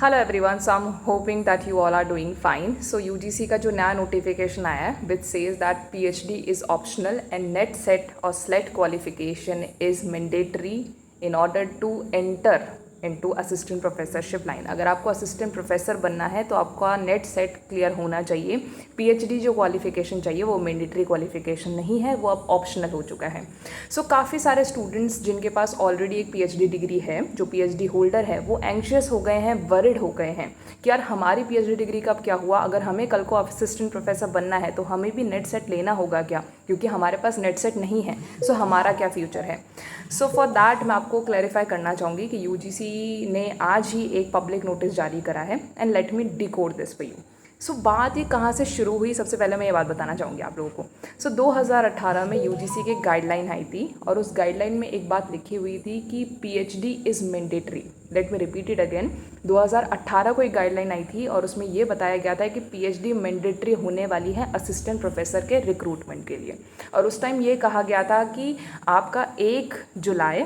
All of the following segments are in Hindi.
Hello everyone, so I am hoping that you all are doing fine. So UGC का जो नया नोटिफिकेशन आया है which says that PhD is optional and NET SET और SLET qualification is mandatory in order to enter into assistant professorship line. अगर आपको असिस्टेंट प्रोफेसर बनना है तो आपका नेट सेट क्लियर होना चाहिए। पीएचडी जो क्वालिफिकेशन चाहिए वो मैंडेटरी क्वालिफिकेशन नहीं है, वो अब ऑप्शनल हो चुका है। सो काफ़ी सारे स्टूडेंट्स जिनके पास ऑलरेडी एक पीएचडी डिग्री है, जो पीएचडी होल्डर है, वो एंशियस हो गए हैं, वरिड हो गए हैं कि यार हमारी पीएचडी डिग्री का अब क्या हुआ। अगर हमें कल को असिस्टेंट प्रोफेसर बनना है तो हमें भी नेट सेट लेना होगा क्या, क्योंकि हमारे पास नेट सेट नहीं है। सो हमारा क्या फ्यूचर है। सो फॉर दैट मैं आपको क्लैरिफाई करना चाहूँगी कि यूजीसी ने आज ही एक पब्लिक नोटिस जारी करा है and let me decode this for you. So बात ये कहाँ से शुरू हुई, सबसे पहले मैं ये बात बताना चाहूँगी आप लोगों को। सो 2018 में यूजीसी की गाइडलाइन आई थी और उस गाइडलाइन में एक बात लिखी हुई थी कि PhD is mandatory. Let me repeat it again. 2018 को एक गाइडलाइन आई थी और उसमें ये बताया गया था कि पीएचडी मैंडेटरी होने वाली है असिस्टेंट प्रोफेसर के रिक्रूटमेंट के लिए। और उस टाइम ये कहा गया था कि आपका 1 जुलाई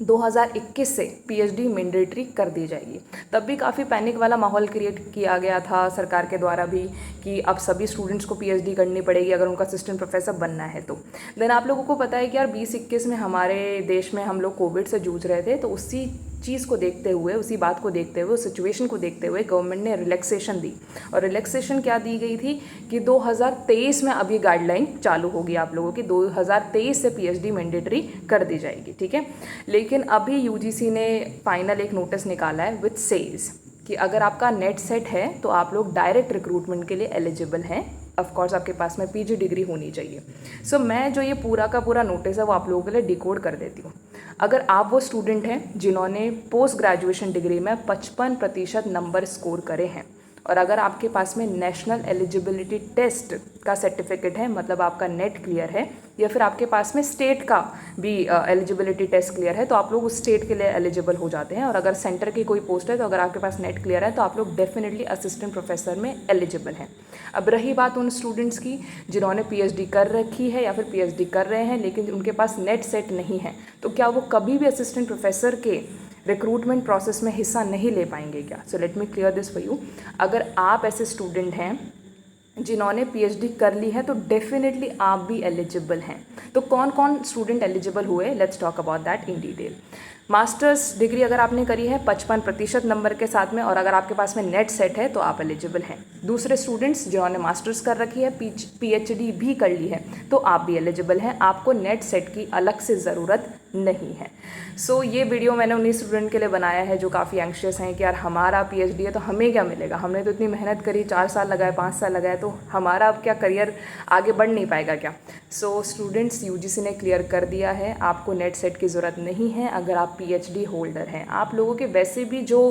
2021 से पीएचडी मैंडेटरी कर दी जाएगी। तब भी काफ़ी पैनिक वाला माहौल क्रिएट किया गया था सरकार के द्वारा भी कि अब सभी स्टूडेंट्स को पीएचडी करनी पड़ेगी अगर उनका असिस्टेंट प्रोफेसर बनना है तो। देन आप लोगों को पता है कि यार 2021 में हमारे देश में हम लोग कोविड से जूझ रहे थे, तो उसी चीज़ को देखते हुए, उसी बात को देखते हुए, उस सिचुएशन को देखते हुए गवर्नमेंट ने रिलैक्सेशन दी। और रिलैक्सेशन क्या दी गई थी कि 2023 में अब ये गाइडलाइन चालू होगी आप लोगों की। 2023 से पीएचडी मैंडेटरी कर दी जाएगी, ठीक है। लेकिन अभी यूजीसी ने फाइनल एक नोटिस निकाला है विच सेज कि अगर आपका नेट सेट है तो आप लोग डायरेक्ट रिक्रूटमेंट के लिए एलिजिबल हैं। ऑफकोर्स आपके पास में पीजी डिग्री होनी चाहिए। सो मैं जो ये पूरा का पूरा नोटिस है वो आप लोगों के लिए डिकोड कर देती हूँ। अगर आप वो स्टूडेंट हैं जिन्होंने पोस्ट ग्रेजुएशन डिग्री में 55% नंबर स्कोर करे हैं और अगर आपके पास में नेशनल एलिजिबिलिटी टेस्ट का सर्टिफिकेट है, मतलब आपका नेट क्लियर है, या फिर आपके पास में स्टेट का भी एलिजिबिलिटी टेस्ट क्लियर है, तो आप लोग उस स्टेट के लिए एलिजिबल हो जाते हैं। और अगर सेंटर की कोई पोस्ट है तो अगर आपके पास नेट क्लियर है तो आप लोग डेफिनेटली असिस्टेंट प्रोफेसर में एलिजिबल हैं। अब रही बात उन स्टूडेंट्स की जिन्होंने पीएचडी कर रखी है या फिर पीएचडी कर रहे हैं लेकिन उनके पास नेट सेट नहीं है, तो क्या वो कभी भी असिस्टेंट प्रोफेसर के रिक्रूटमेंट प्रोसेस में हिस्सा नहीं ले पाएंगे क्या? So let me clear this for you. अगर आप ऐसे स्टूडेंट हैं जिन्होंने पीएचडी कर ली है तो डेफिनेटली आप भी एलिजिबल हैं। तो कौन कौन स्टूडेंट एलिजिबल हुए, let's talk about that in detail. Masters degree अगर आपने करी है 55% नंबर के साथ में और अगर आपके पास में नेट सेट है तो आप एलिजिबल हैं। दूसरे स्टूडेंट्स जिन्होंने मास्टर्स कर रखी है, पीएचडी भी कर ली है, तो आप भी एलिजिबल हैं। आपको नेट सेट की अलग से ज़रूरत नहीं है। सो ये वीडियो मैंने उन्हीं स्टूडेंट के लिए बनाया है जो काफ़ी एंशियस हैं कि यार हमारा पीएचडी है तो हमें क्या मिलेगा, हमने तो इतनी मेहनत करी, 4 साल लगाए, 5 साल लगाए, तो हमारा अब क्या करियर आगे बढ़ नहीं पाएगा क्या? सो स्टूडेंट्स, यूजीसी ने क्लियर कर दिया है आपको नेट सेट की ज़रूरत नहीं है अगर आप पीएचडी होल्डर हैं। आप लोगों के वैसे भी जो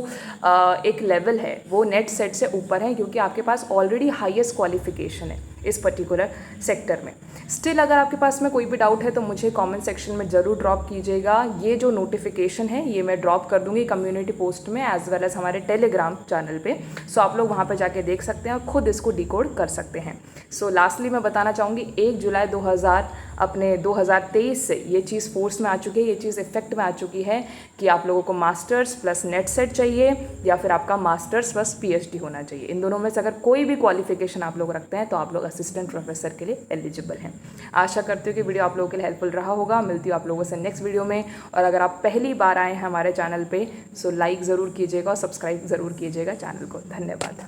एक लेवल है वो नेट सेट से ऊपर है क्योंकि आपके पास ऑलरेडी हाईएस्ट क्वालिफिकेशन है इस पर्टिकुलर सेक्टर में। स्टिल अगर आपके पास में कोई भी डाउट है तो मुझे कमेंट सेक्शन में ज़रूर ड्रॉप कीजिएगा। ये जो नोटिफिकेशन है ये मैं ड्रॉप कर दूंगी कम्युनिटी पोस्ट में एज वेल एज हमारे टेलीग्राम चैनल पे। सो आप लोग वहाँ पे जाके देख सकते हैं और खुद इसको डिकोड कर सकते हैं। सो लास्टली मैं बताना चाहूँगी 1 जुलाई 2023 से ये चीज़ फोर्स में आ चुकी है, ये चीज़ इफेक्ट में आ चुकी है कि आप लोगों को मास्टर्स प्लस नेट सेट चाहिए या फिर आपका मास्टर्स प्लस पीएचडी होना चाहिए। इन दोनों में से अगर कोई भी क्वालिफिकेशन आप लोग रखते हैं तो आप लोग असिस्टेंट प्रोफेसर के लिए एलिजिबल हैं। आशा करती हूँ कि वीडियो आप लोगों के लिए हेल्पफुल रहा होगा। मिलती हूँ आप लोगों से नेक्स्ट वीडियो में। और अगर आप पहली बार आए हैं हमारे चैनल पे सो लाइक ज़रूर कीजिएगा और सब्सक्राइब ज़रूर कीजिएगा चैनल को। धन्यवाद।